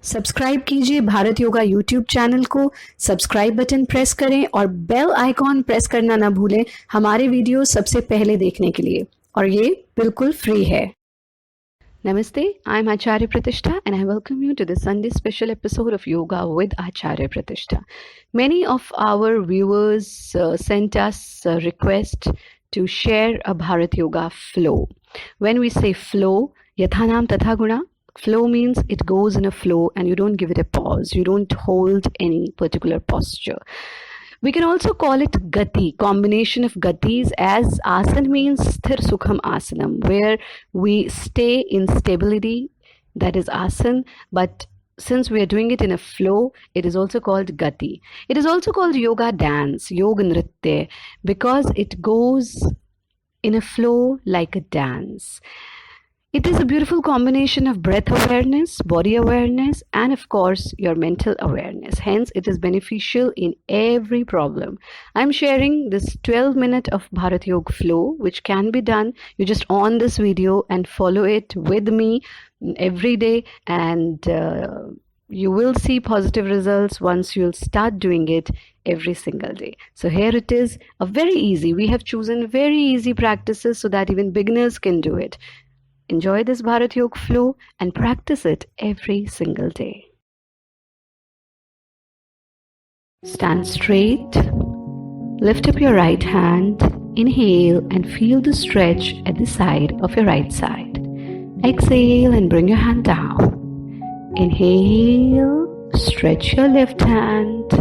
Subscribe कीजिए Bharat yoga YouTube channel को, subscribe button press करें और बेल आइकॉन प्रेस करना ना भूलें हमारे वीडियो सबसे पहले देखने के लिए, और ये बिल्कुल फ्री है। Namaste, I am Acharya Pratishtha and I welcome you to the Sunday special episode of Yoga with Acharya Pratishtha. Many of our viewers sent us a request to share a Bharat Yoga flow. When we say flow, Yathanam Tatha Guna, flow means it goes in a flow and you don't give it a pause. You don't hold any particular posture. We can also call it gati, combination of gatis, as asana means sthir sukham asanam, where we stay in stability, that is asana, but since we are doing it in a flow, it is also called gati. It is also called yoga dance, yoga nritya, because it goes in a flow like a dance. It is a beautiful combination of breath awareness, body awareness, and of course your mental awareness. Hence, it is beneficial in every problem. I'm sharing this 12-minute of Bharat Yoga flow, which can be done. You just on this video and follow it with me every day, and you will see positive results once you'll start doing it every single day. So here it is, a very easy. We have chosen very easy practices so that even beginners can do it. Enjoy this Bharat Yoga flow and practice it every single day. Stand straight. Lift up your right hand. Inhale and feel the stretch at the side of your right side. Exhale and bring your hand down. Inhale, stretch your left hand.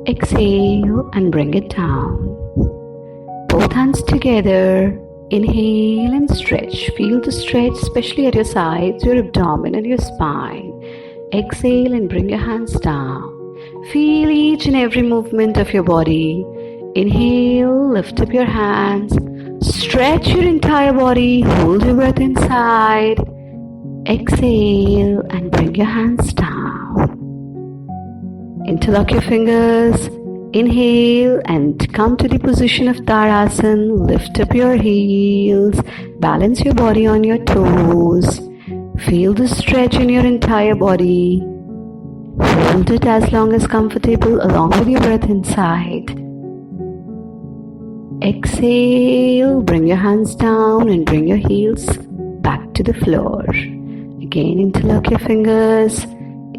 Exhale and bring it down. Both hands together. Inhale and stretch. Feel the stretch, especially at your sides, your abdomen and your spine. Exhale and bring your hands down. Feel each and every movement of your body. Inhale, lift up your hands. Stretch your entire body. Hold your breath inside. Exhale and bring your hands down. Interlock your fingers. Inhale and come to the position of Tadasana. Lift up your heels. Balance your body on your toes. Feel the stretch in your entire body. Hold it as long as comfortable along with your breath inside. Exhale. Bring your hands down and bring your heels back to the floor. Again, interlock your fingers.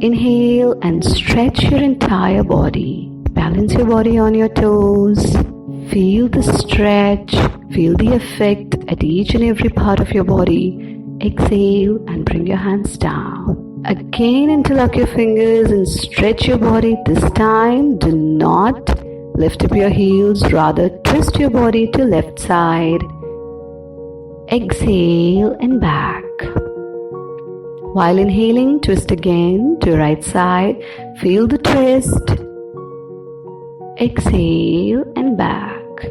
Inhale and stretch your entire body. Balance your body on your toes. Feel the stretch. Feel the effect at each and every part of your body. Exhale and bring your hands down. Again, interlock your fingers and stretch your body. This time, do not lift up your heels. Rather, twist your body to left side. Exhale and back. While inhaling, twist again to right side. Feel the twist. Exhale and back.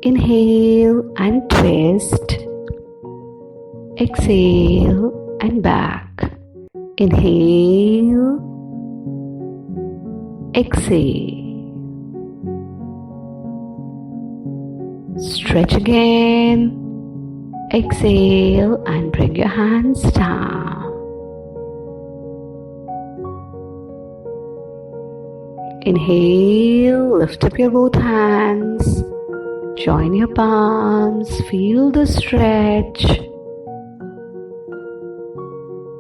Inhale and twist. Exhale and back. Inhale. Exhale. Stretch again. Exhale and bring your hands down. Inhale, lift up your both hands, join your palms, feel the stretch.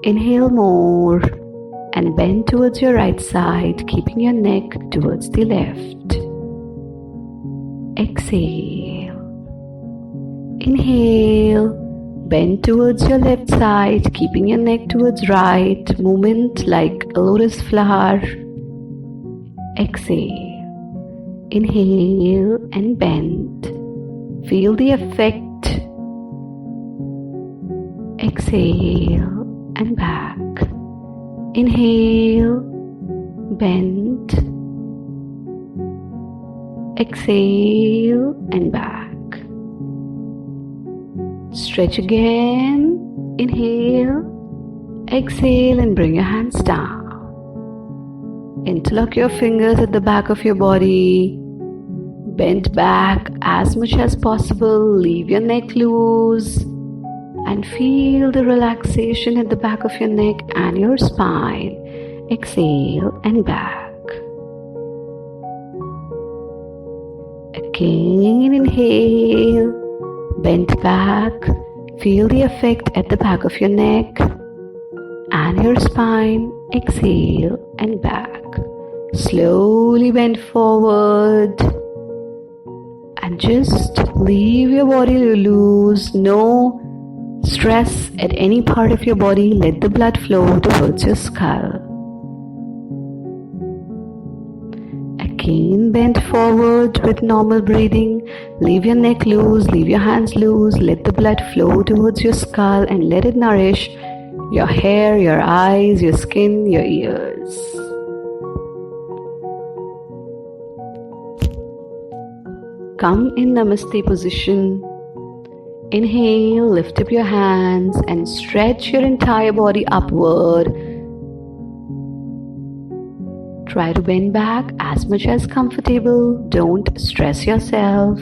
Inhale more and bend towards your right side, keeping your neck towards the left. Exhale. Inhale, bend towards your left side, keeping your neck towards right, movement like a lotus flower. Exhale. Inhale and bend. Feel the effect. Exhale and back. Inhale, bend. Exhale and back. Stretch again. Inhale. Exhale and bring your hands down. Interlock your fingers at the back of your body. Bend back as much as possible. Leave your neck loose. and feel the relaxation at the back of your neck and your spine. Exhale and back. Again, inhale, bend back, feel the effect at the back of your neck and your spine. Exhale and back. Slowly bend forward and just leave your body loose. No stress at any part of your body. Let the blood flow towards your skull. Again, bend forward with normal breathing. Leave your neck loose, leave your hands loose. Let the blood flow towards your skull and let it nourish your hair, your eyes, your skin, your ears. Come in Namaste position. Inhale, lift up your hands and stretch your entire body upward. Try to bend back as much as comfortable. Don't stress yourself.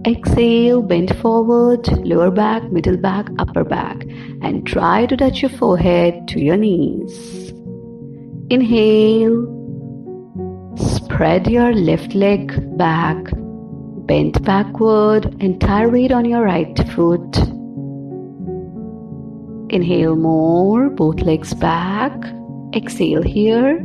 Exhale, bend forward, lower back, middle back, upper back, and try to touch your forehead to your knees. Inhale, spread your left leg back, bend backward, entire weight on your right foot. Inhale more, both legs back. Exhale here.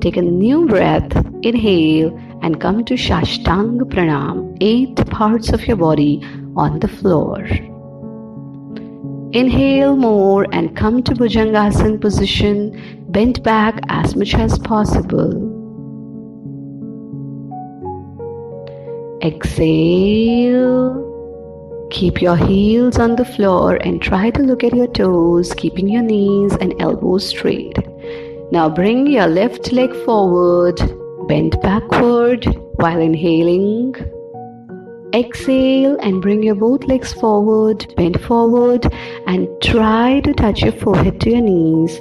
Take a new breath. Inhale and come to Shashtanga Pranam, 8 parts of your body on the floor. Inhale more and come to Bhujangasana position. Bend back as much as possible. Exhale. Keep your heels on the floor and try to look at your toes, keeping your knees and elbows straight. Now bring your left leg forward, bend backward while inhaling. Exhale and bring your both legs forward, bend forward and try to touch your forehead to your knees.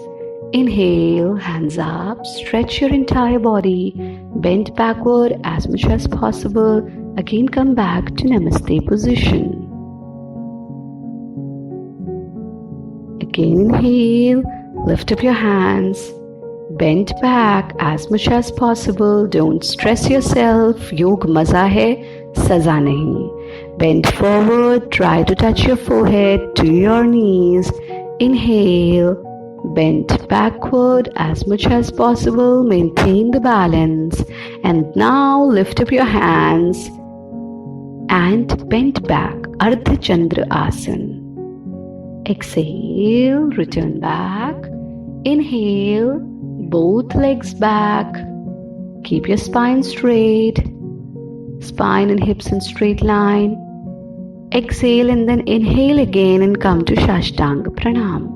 Inhale, hands up, stretch your entire body, bend backward as much as possible. Again, come back to Namaste position. Again, inhale, lift up your hands. Bend back as much as possible. Don't stress yourself. Yog maza hai, saza nahi. Bend forward. Try to touch your forehead to your knees. Inhale. Bend backward as much as possible. Maintain the balance. And now lift up your hands and bend back. Ardha Chandra Asana. Exhale. Return back. Inhale. Both legs back. Keep your spine straight. Spine and hips in straight line. Exhale and then inhale again and come to Shashtanga Pranam.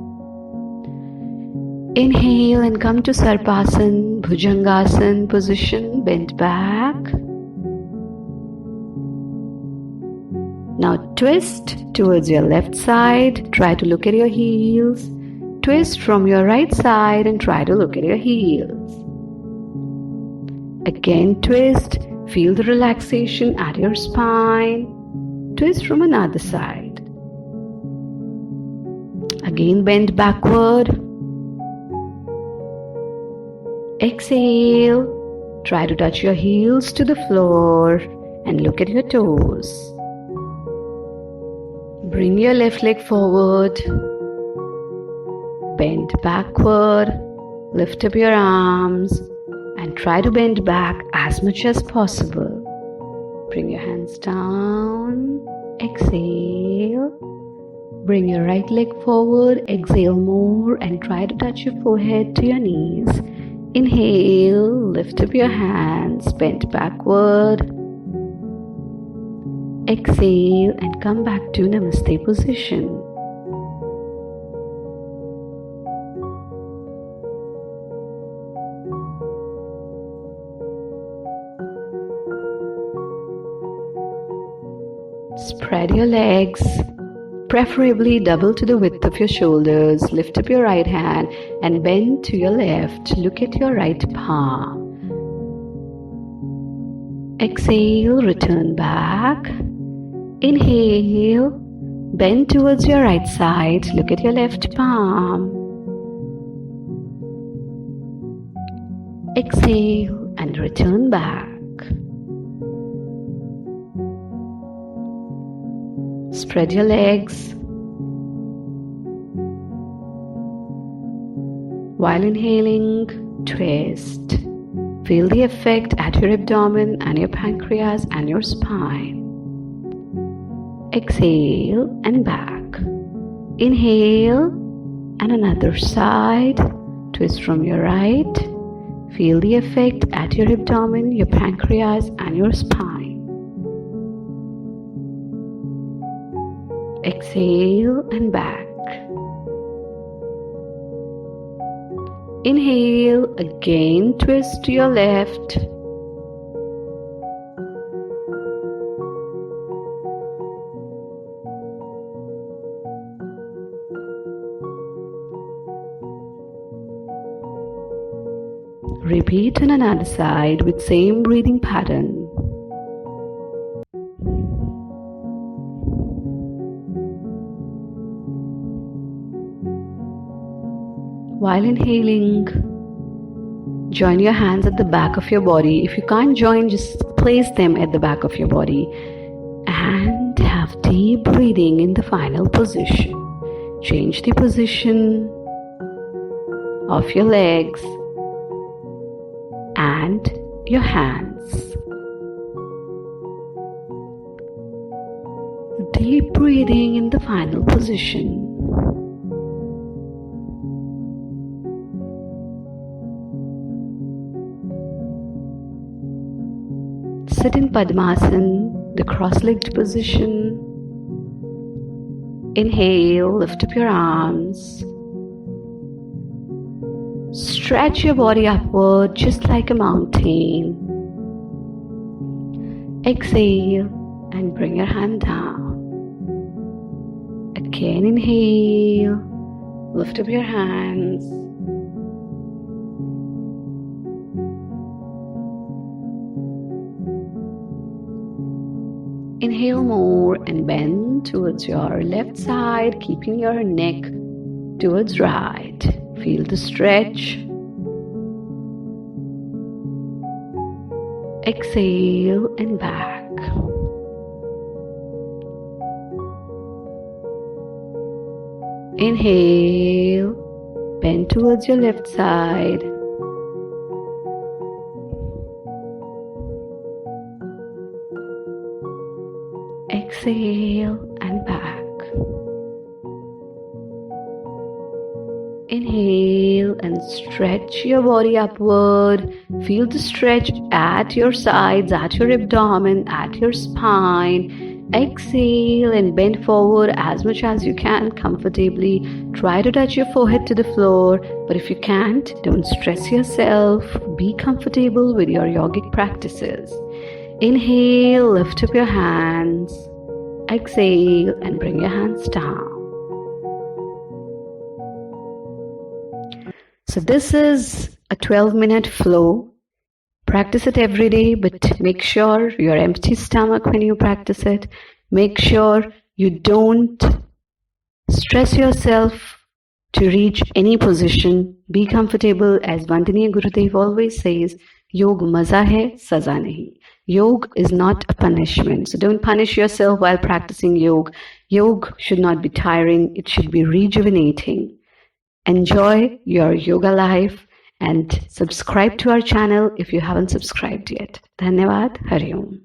Inhale and come to Sarpasana, Bhujangasana position. Bend back. Now twist towards your left side. Try to look at your heels. Twist from your right side and try to look at your heels. Again twist. Feel the relaxation at your spine. Twist from another side. Again bend backward. Exhale. Try to touch your heels to the floor and look at your toes. Bring your left leg forward. Bend backward, lift up your arms and try to bend back as much as possible. Bring your hands down, exhale. Bring your right leg forward, exhale more and try to touch your forehead to your knees. Inhale, lift up your hands, bend backward. Exhale and come back to Namaste position. Spread your legs, preferably double to the width of your shoulders. Lift up your right hand and bend to your left. Look at your right palm. Exhale, return back. Inhale, Bend towards your right side. Look at your left palm. Exhale and return back. Spread your legs. While inhaling, twist. Feel the effect at your abdomen and your pancreas and your spine. Exhale and back. Inhale and another side. Twist from your right. Feel the effect at your abdomen, your pancreas and your spine. Exhale and back. Inhale, again twist to your left. Repeat on another side with same breathing pattern. While inhaling, join your hands at the back of your body. If you can't join, just place them at the back of your body and have deep breathing in the final position. Change the position of your legs and your hands. Deep breathing in the final position. Sit in padmasana, the cross-legged position. Inhale, lift up your arms. Stretch your body upward just like a mountain. Exhale and bring your hand down. Again, inhale, lift up your hands. Inhale more and bend towards your left side, keeping your neck towards right. Feel the stretch. Exhale and back. Inhale, bend towards your left side. Exhale and back. Inhale and stretch your body upward. Feel the stretch at your sides, at your abdomen, at your spine. Exhale and bend forward as much as you can comfortably. Try to touch your forehead to the floor, but if you can't, don't stress yourself. Be comfortable with your yogic practices. Inhale, lift up your hands. Exhale and bring your hands down. So this is a 12-minute flow. Practice it every day, but make sure you're empty stomach when you practice it. Make sure you don't stress yourself to reach any position. Be comfortable. As Vandaniya Gurudev always says, Yog maza hai, saza nahi. Yoga is not a punishment. So don't punish yourself while practicing yoga. Yoga should not be tiring. It should be rejuvenating. Enjoy your yoga life and subscribe to our channel if you haven't subscribed yet. Dhanyavad. Hari Om.